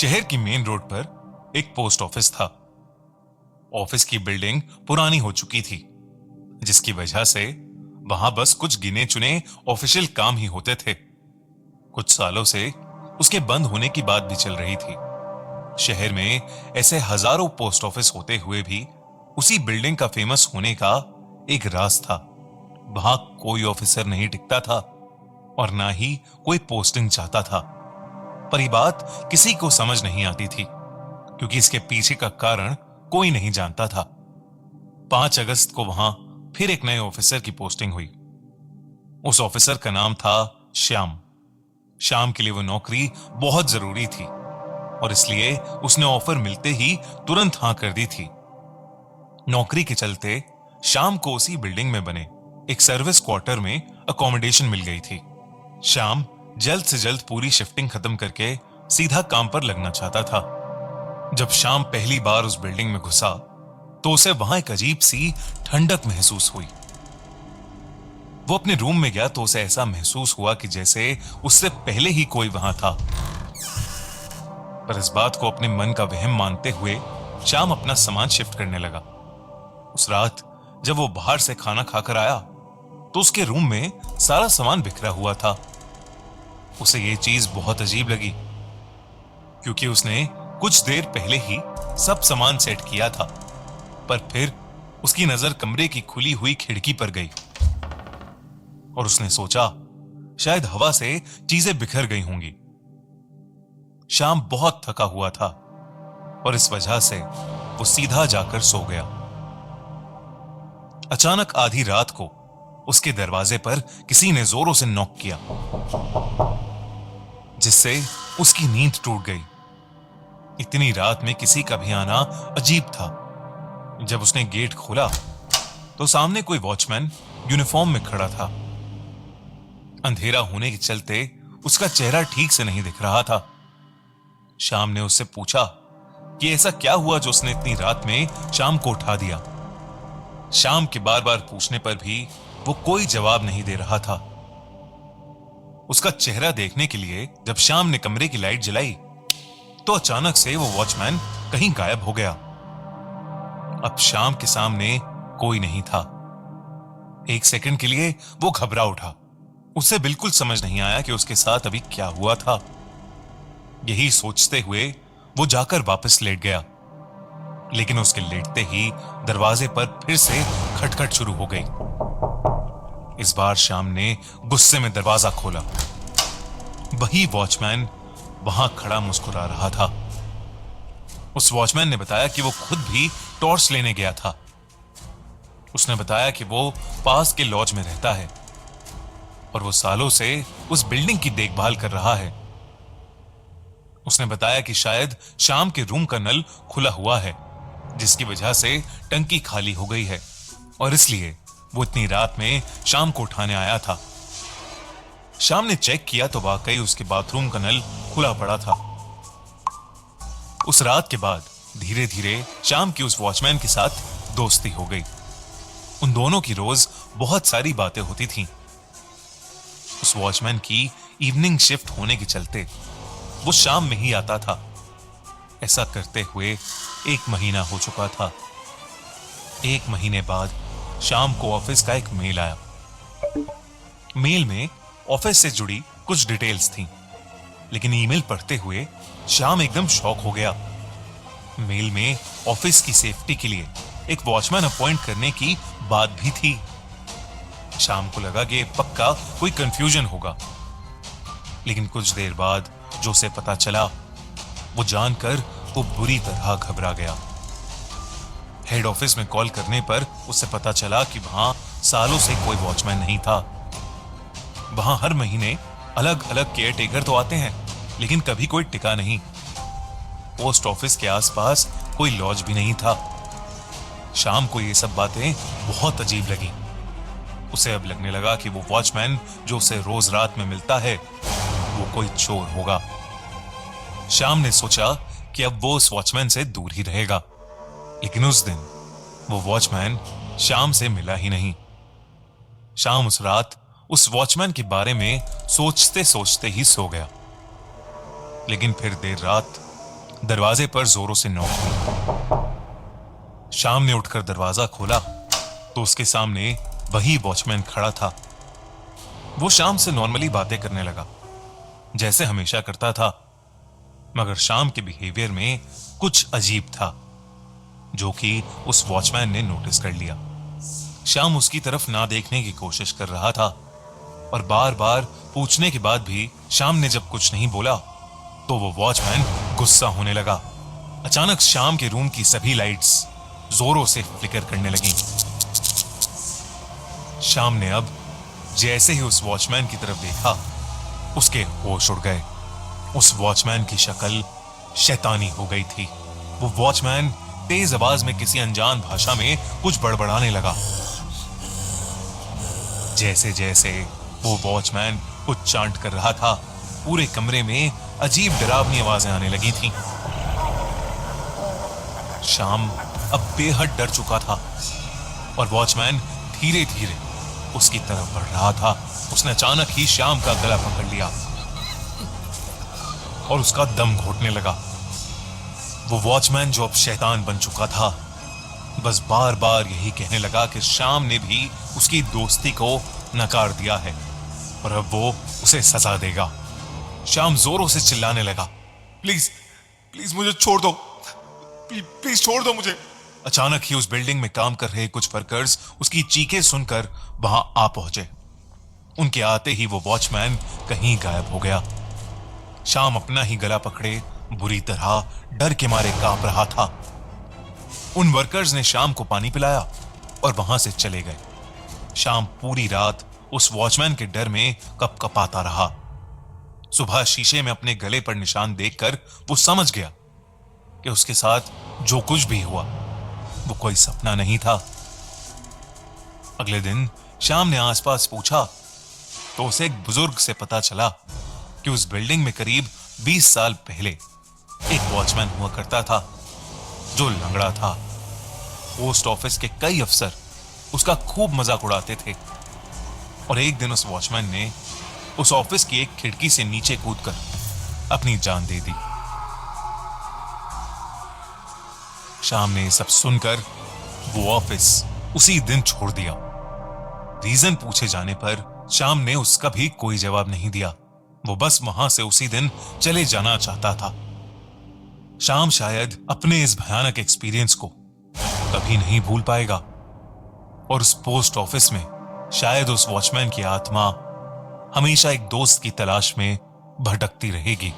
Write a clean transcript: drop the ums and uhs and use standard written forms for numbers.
शहर की main road पर एक पोस्ट ऑफिस था। ऑफिस की बिल्डिंग पुरानी हो चुकी थी, जिसकी वजह से वहां बस कुछ गिने चुने ऑफिशियल काम ही होते थे। कुछ सालों से उसके बंद होने की बात भी चल रही थी। शहर में ऐसे हजारों पोस्ट ऑफिस होते हुए भी उसी बिल्डिंग का फेमस होने का एक राज था। वहां कोई ऑफिसर नहीं टिकता था और ना ही कोई पोस्टिंग चाहता था। पर यह बात किसी को समझ नहीं आती थी, क्योंकि इसके पीछे का कारण कोई नहीं जानता था। 5 अगस्त को वहां फिर एक नए ऑफिसर की पोस्टिंग हुई। उस ऑफिसर का नाम था श्याम। श्याम के लिए वो नौकरी बहुत जरूरी थी और इसलिए उसने ऑफर मिलते ही तुरंत हां कर दी थी। नौकरी के चलते श्याम को उसी बिल्डिंग में बने एक सर्विस क्वार्टर में अकोमोडेशन मिल गई थी। श्याम जल्द से जल्द पूरी शिफ्टिंग खत्म करके सीधा काम पर लगना चाहता था। जब श्याम पहली बार उस बिल्डिंग में घुसा तो उसे वहां एक अजीब सी ठंडक महसूस हुई। वो अपने रूम में गया तो उसे ऐसा महसूस हुआ कि जैसे उससे पहले ही कोई वहां था। पर इस बात को अपने मन का वहम मानते हुए श्याम अपना सामान शिफ्ट करने लगा। उस रात जब वो बाहर से खाना खाकर आया तो उसके रूम में सारा सामान बिखरा हुआ था। उसे ये चीज बहुत अजीब लगी, क्योंकि उसने कुछ देर पहले ही सब सामान सेट किया था। पर फिर उसकी नजर कमरे की खुली हुई खिड़की पर गई और उसने सोचा शायद हवा से चीजें बिखर गई होंगी। श्याम बहुत थका हुआ था और इस वजह से वो सीधा जाकर सो गया। अचानक आधी रात को उसके दरवाजे पर किसी ने जोरों से नॉक किया, जिससे उसकी नींद टूट गई। इतनी रात में किसी का भी आना अजीब था। जब उसने गेट खोला तो सामने कोई वॉचमैन यूनिफॉर्म में खड़ा था। अंधेरा होने के चलते उसका चेहरा ठीक से नहीं दिख रहा था। श्याम ने उससे पूछा कि ऐसा क्या हुआ जो उसने इतनी रात में श्याम को उठा दिया। श्याम के बार बार पूछने पर भी वो कोई जवाब नहीं दे रहा था। उसका चेहरा देखने के लिए जब श्याम ने कमरे की लाइट जलाई तो अचानक से वो वॉचमैन कहीं गायब हो गया। अब श्याम के सामने कोई नहीं था। एक सेकंड के लिए वो घबरा उठा। उसे बिल्कुल समझ नहीं आया कि उसके साथ अभी क्या हुआ था। यही सोचते हुए वो जाकर वापस लेट गया, लेकिन उसके लेटते ही दरवाजे पर फिर से खटखट शुरू हो गई। इस बार श्याम ने गुस्से में दरवाजा खोला। वही वॉचमैन वहां खड़ा मुस्कुरा रहा था। उस वॉचमैन ने बताया कि वो खुद भी टॉर्च लेने गया था। उसने बताया कि वो पास के लॉज में रहता है और वो सालों से उस बिल्डिंग की देखभाल कर रहा है। उसने बताया कि शायद श्याम के रूम का नल खुला हुआ है, जिसकी वजह से टंकी खाली हो गई है और इसलिए वो इतनी रात में श्याम को उठाने आया था। श्याम ने चेक किया तो वाकई उसके बाथरूम का नल खुला पड़ा था। उस रात के बाद धीरे धीरे श्याम की उस वॉचमैन के साथ दोस्ती हो गई। उन दोनों की रोज बहुत सारी बातें होती थीं। उस वॉचमैन की इवनिंग शिफ्ट होने के चलते वो शाम में ही आता था। ऐसा करते हुए 1 महीना हो चुका था। 1 महीने बाद शाम को ऑफिस का एक मेल आया। मेल में ऑफिस से जुड़ी कुछ डिटेल्स थीं, लेकिन ईमेल पढ़ते हुए श्याम एकदम शॉक हो गया। मेल में ऑफिस की सेफ्टी के लिए एक वॉचमैन अपॉइंट करने की बात भी थी। श्याम को लगा कि पक्का कोई कंफ्यूजन होगा, लेकिन कुछ देर बाद जो उसे पता चला वो जानकर वो बुरी तरह घबरा गया। हेड ऑफिस में कॉल करने पर उसे पता चला कि वहां सालों से कोई वॉचमैन नहीं था। वहां हर महीने अलग अलग केयर टेकर तो आते हैं, लेकिन कभी कोई टिका नहीं। पोस्ट ऑफिस के आसपास कोई लॉज भी नहीं था। शाम को ये सब बातें बहुत अजीब लगी। उसे अब लगने लगा कि वो वॉचमैन जो उसे रोज रात में मिलता है वो कोई चोर होगा। श्याम ने सोचा कि अब वो उस वॉचमैन से दूर ही रहेगा, लेकिन उस दिन वो वॉचमैन श्याम से मिला ही नहीं। श्याम उस रात उस वॉचमैन के बारे में सोचते सोचते ही सो गया। लेकिन फिर देर रात दरवाजे पर जोरों से नॉक हुई। शाम ने उठकर दरवाजा खोला तो उसके सामने वही वॉचमैन खड़ा था। वो शाम से नॉर्मली बातें करने लगा जैसे हमेशा करता था, मगर शाम के बिहेवियर में कुछ अजीब था जो कि उस वॉचमैन ने नोटिस कर लिया। शाम उसकी तरफ ना देखने की कोशिश कर रहा था और बार बार पूछने के बाद भी शाम ने जब कुछ नहीं बोला तो वो वॉचमैन गुस्सा होने लगा। अचानक शाम के रूम की सभी लाइट्स जोरों से फ्लिकर करने लगी। शाम ने अब जैसे ही उस वॉचमैन की तरफ देखा, उसके होश उड़ गए। उस वॉचमैन की शक्ल शैतानी हो गई थी। वो वॉचमैन तेज आवाज में किसी अनजान भाषा में कुछ बड़बड़ाने लगा। जैसे जैसे वो वॉचमैन कुछ चांट कर रहा था, पूरे कमरे में अजीब डरावनी आवाजें आने लगी थीं। शाम अब बेहद डर चुका था और वॉचमैन धीरे धीरे उसकी तरफ बढ़ रहा था। उसने अचानक ही शाम का गला पकड़ लिया और उसका दम घोटने लगा। वो वॉचमैन जो अब शैतान बन चुका था, बस बार बार यही कहने लगा कि शाम ने भी उसकी दोस्ती को नकार दिया है और अब वो उसे सजा देगा। शाम जोरों से चिल्लाने लगा, प्लीज प्लीज मुझे छोड़ दो, प्लीज छोड़ दो मुझे। अचानक ही उस बिल्डिंग में काम कर रहे कुछ वर्कर्स उसकी चीखें सुनकर वहां आ पहुंचे। उनके आते ही वो वॉचमैन कहीं गायब हो गया। शाम अपना ही गला पकड़े बुरी तरह डर के मारे कांप रहा था। उन वर्कर्स ने शाम को पानी पिलाया और वहां से चले गए। शाम पूरी रात उस वॉचमैन के डर में कपकपाता रहा। सुबह शीशे में अपने गले पर निशान देखकर वो समझ गया कि उसके साथ जो कुछ भी हुआ वो कोई सपना नहीं था। अगले दिन शाम ने आसपास पूछा तो उसे एक बुजुर्ग से पता चला कि उस बिल्डिंग में करीब 20 साल पहले एक वॉचमैन हुआ करता था जो लंगड़ा था। पोस्ट ऑफिस के कई अफसर उसका खूब मजाक उड़ाते थे और एक दिन उस वॉचमैन ने उस ऑफिस की एक खिड़की से नीचे कूदकर अपनी जान दे दी। शाम ने सब सुनकर वो ऑफिस उसी दिन छोड़ दिया। रीजन पूछे जाने पर शाम ने उसका भी कोई जवाब नहीं दिया। वो बस वहां से उसी दिन चले जाना चाहता था। शाम शायद अपने इस भयानक एक्सपीरियंस को कभी नहीं भूल पाएगा और उस पोस्ट ऑफिस में शायद उस वॉचमैन की आत्मा हमेशा एक दोस्त की तलाश में भटकती रहेगी।